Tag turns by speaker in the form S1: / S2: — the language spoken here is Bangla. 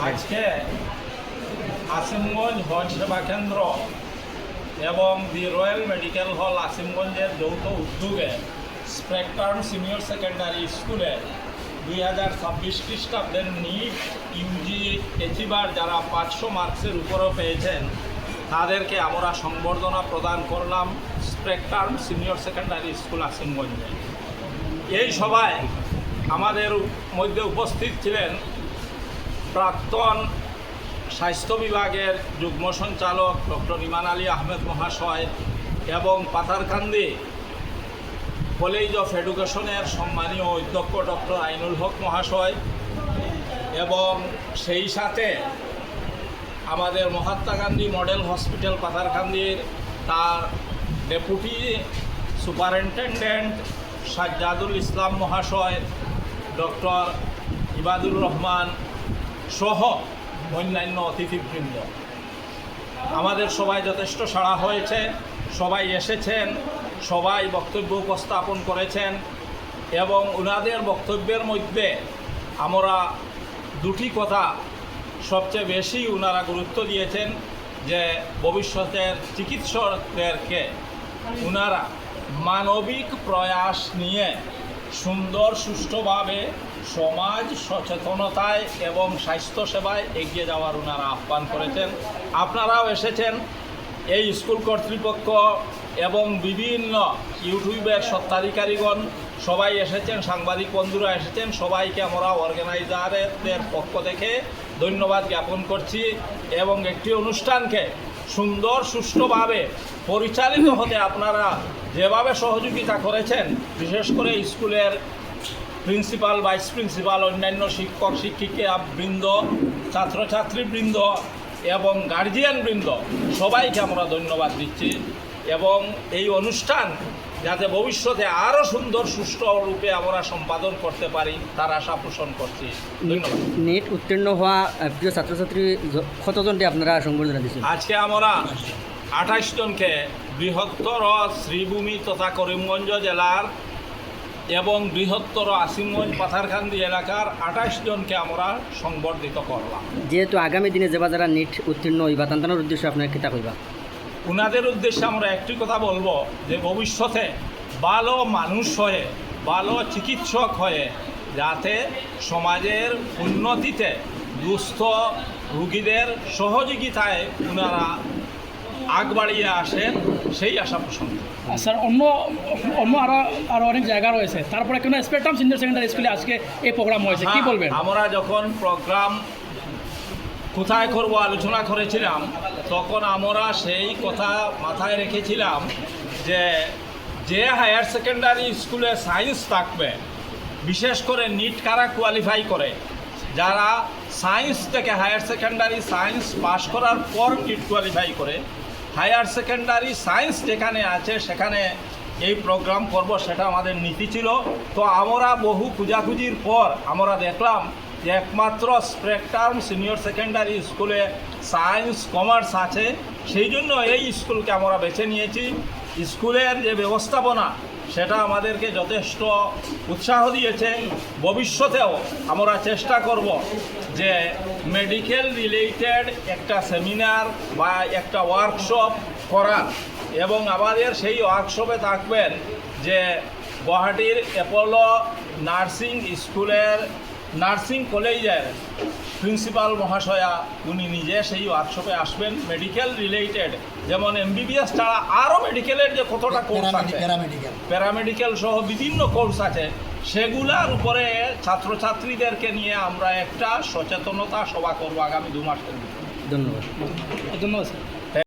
S1: আজকে আসিমগঞ্জ হজ সেবা কেন্দ্র এবং দি রয়্যাল মেডিকেল হল আসিমগঞ্জের যৌথ উদ্যোগে স্পেকট্রাম সিনিয়র সেকেন্ডারি স্কুলে 2026 খ্রিস্টাব্দের নিট ইউজি অ্যাচিভার যারা 500 মার্কসের উপরও পেয়েছেন তাদেরকে আমরা সংবর্ধনা প্রদান করলাম স্পেকট্রাম সিনিয়র সেকেন্ডারি স্কুল আসিমগঞ্জে। এই সভায় আমাদের মধ্যে উপস্থিত ছিলেন প্রাক্তন স্বাস্থ্য বিভাগের যুগ্ম সঞ্চালক ডক্টর ইমান আলী আহমেদ মহাশয় এবং পাথারকান্দি কলেজ অফ এডুকেশনের সম্মানীয় অধ্যক্ষ ডক্টর আইনুল হক মহাশয় এবং সেই সাথে আমাদের মহাত্মা গান্ধী মডেল হসপিটাল পাথারকান্দির তার ডেপুটি সুপারিনটেন্ডেন্ট সাজ্জাদুল ইসলাম মহাশয়, ডক্টর ইবাদুর রহমান সহ অন্যান্য অতিথিবৃন্দ। আমাদের সবাই যথেষ্ট সাড়া হয়েছে, সবাই এসেছেন, সবাই বক্তব্য উপস্থাপন করেছেন এবং ওনাদের বক্তব্যের মধ্যে আমরা দুটি কথা সবচেয়ে বেশি ওনারা গুরুত্ব দিয়েছেন যে ভবিষ্যতের চিকিৎসকদেরকে ওনারা মানবিক প্রয়াস নিয়ে সুন্দর সুষ্ঠুভাবে সমাজ সচেতনতায় এবং স্বাস্থ্যসেবায় এগিয়ে যাওয়ার ওনারা আহ্বান করেছেন। আপনারাও এসেছেন, এই স্কুল কর্তৃপক্ষ এবং বিভিন্ন ইউটিউবের স্বত্বাধিকারীগণ সবাই এসেছেন, সাংবাদিক বন্ধুরা এসেছেন, সবাইকে আমরা অর্গানাইজারদের পক্ষ থেকে ধন্যবাদ জ্ঞাপন করছি এবং একটি অনুষ্ঠানকে সুন্দর সুষ্ঠুভাবে পরিচালিত হতে আপনারা যেভাবে সহযোগিতা করেছেন, বিশেষ করে স্কুলের প্রিন্সিপাল, ভাইস প্রিন্সিপাল, অন্যান্য শিক্ষক শিক্ষিকা বৃন্দ, ছাত্রছাত্রীবৃন্দ এবং গার্জিয়ানবৃন্দ সবাইকে আমরা ধন্যবাদ দিচ্ছি এবং এই অনুষ্ঠান যাতে ভবিষ্যতে আরও সুন্দর সুষ্ঠু রূপে আমরা সম্পাদন করতে পারি তার আশা পোষণ করছি। ধন্যবাদ।
S2: নেট উত্তীর্ণ হওয়া প্রিয় ছাত্রছাত্রী কতজনকে আপনারা সংবর্ধনা দিচ্ছেন?
S1: আজকে আমরা 28 জনকে বৃহত্তর শ্রীভূমি তথা করিমগঞ্জ জেলার এবং বৃহত্তর আসিমগঞ্জ পাথারকান্দি এলাকার 28 জনকে আমরা সংবর্ধিত করলাম।
S2: যেহেতু আগামী দিনে যারা নেট উত্তীর্ণ হইবা তান্তানোর উদ্দেশ্যে আপনার কিতা কইবা?
S1: ওনাদের উদ্দেশ্যে আমরা একটি কথা বলবো যে ভবিষ্যতে ভালো মানুষ হয়ে, ভালো চিকিৎসক হয়ে যাতে সমাজের উন্নতিতে দুস্থ রোগীদের সহযোগিতায় ওনারা আগ বাড়িয়ে আসেন সেই আশা পোষণ।
S3: স্যার, অন্য আরও অনেক জায়গা রয়েছে, তারপরে কোনো স্পেকট্রাম সিনিয়র সেকেন্ডারি স্কুলে আজকে এই প্রোগ্রাম হয়েছে, কি বলবেন?
S1: আমরা যখন প্রোগ্রাম কোথায় করব আলোচনা করেছিলাম তখন আমরা সেই কথা মাথায় রেখেছিলাম যে হায়ার সেকেন্ডারি স্কুলে সায়েন্স থাকবে, বিশেষ করে নিট কারা কোয়ালিফাই করে, যারা সায়েন্স থেকে হায়ার সেকেন্ডারি সায়েন্স পাশ করার পর নিট কোয়ালিফাই করে, হায়ার সেকেন্ডারি সায়েন্স যেখানে আছে সেখানে এই প্রোগ্রাম করব, সেটা আমাদের নীতি ছিল। তো আমরা বহু খোঁজাখুঁজির পর আমরা দেখলাম যে একমাত্র স্পেকট্রাম সিনিয়র সেকেন্ডারি স্কুলে সায়েন্স কমার্স আছে, সেই জন্য এই স্কুলকে আমরা বেছে নিয়েছি। স্কুলের যে ব্যবস্থাপনা সেটা আমাদেরকে যথেষ্ট উৎসাহ দিয়েছে। ভবিষ্যতেও আমরা চেষ্টা করব যে মেডিকেল রিলেটেড একটা সেমিনার বা একটা ওয়ার্কশপ করার এবং আমাদের সেই ওয়ার্কশপে থাকবেন যে গুয়াহাটির অ্যাপোলো নার্সিং স্কুলের নার্সিং কলেজের প্রিন্সিপাল মহাশয়া, উনি নিজে সেই ওয়ার্কশপে আসবেন। মেডিকেল রিলেটেড যেমন MBBS ছাড়া আরও মেডিকেলের যে কতটা কোর্স আছে, প্যারামেডিক্যাল সহ বিভিন্ন কোর্স আছে, সেগুলার উপরে ছাত্রছাত্রীদেরকে নিয়ে আমরা একটা সচেতনতা সভা করবো আগামী 2 মাসের ভিতরে।
S2: ধন্যবাদ।
S3: ধন্যবাদ স্যার।